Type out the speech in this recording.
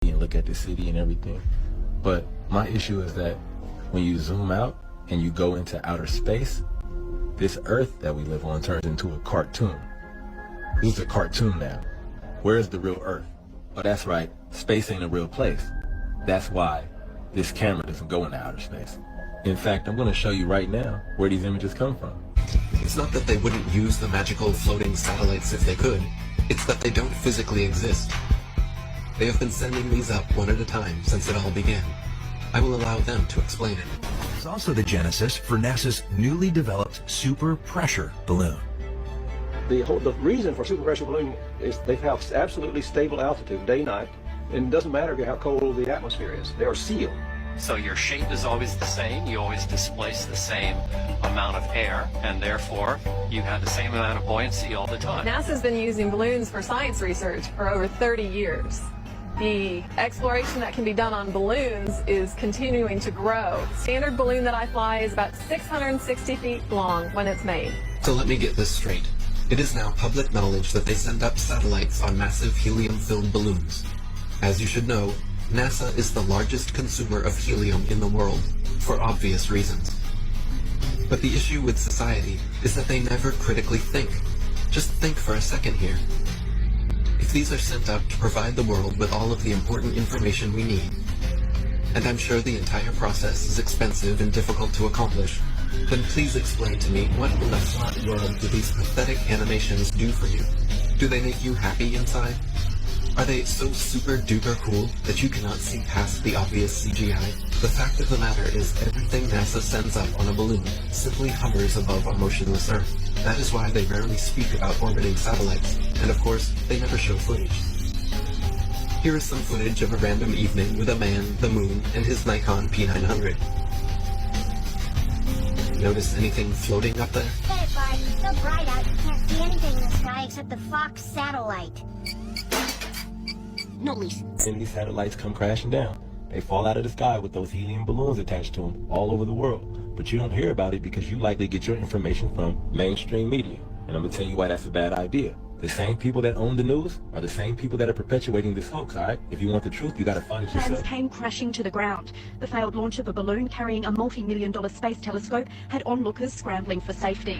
and look at the city and everything. But my issue is that when you zoom out and you go into outer space, this Earth that we live on turns into a cartoon. It's a cartoon now. Where's the real Earth? Oh, that's right, space ain't a real place. That's why this camera doesn't go into outer space. In fact, I'm going to show you right now where these images come from. It's not that they wouldn't use the magical floating satellites if they could. It's that they don't physically exist. They have been sending these up one at a time since it all began. I will allow them to explain it. It's also the genesis for NASA's newly developed super pressure balloon. The reason for super pressure balloon is they have absolutely stable altitude day night, and it doesn't matter how cold the atmosphere is. They are sealed. So your shape is always the same, you always displace the same amount of air, and therefore you have the same amount of buoyancy all the time. NASA's been using balloons for science research for over 30 years. The exploration that can be done on balloons is continuing to grow. The standard balloon that I fly is about 660 feet long when it's made. So let me get this straight. It is now public knowledge that they send up satellites on massive helium-filled balloons. As you should know, NASA is the largest consumer of helium in the world, for obvious reasons. But the issue with society is that they never critically think. Just think for a second here. If these are sent up to provide the world with all of the important information we need, and I'm sure the entire process is expensive and difficult to accomplish, then please explain to me what in the flat world do these pathetic animations do for you? Do they make you happy inside? Are they so super duper cool that you cannot see past the obvious CGI? The fact of the matter is everything NASA sends up on a balloon simply hovers above our motionless Earth. That is why they rarely speak about orbiting satellites, and of course, they never show footage. Here is some footage of a random evening with a man, the moon, and his Nikon P900. Notice anything floating up there? Hey, Barney, it's so bright out you can't see anything in the sky except the Fox satellite. No, Lisa. And these satellites come crashing down. They fall out of the sky with those helium balloons attached to them all over the world. But you don't hear about it because you likely get your information from mainstream media. And I'm going to tell you why that's a bad idea. The same people that own the news are the same people that are perpetuating this hoax, alright? If you want the truth, you got to find it yourself. Plans came crashing to the ground. The failed launch of a balloon carrying a multi-million-dollar space telescope had onlookers scrambling for safety.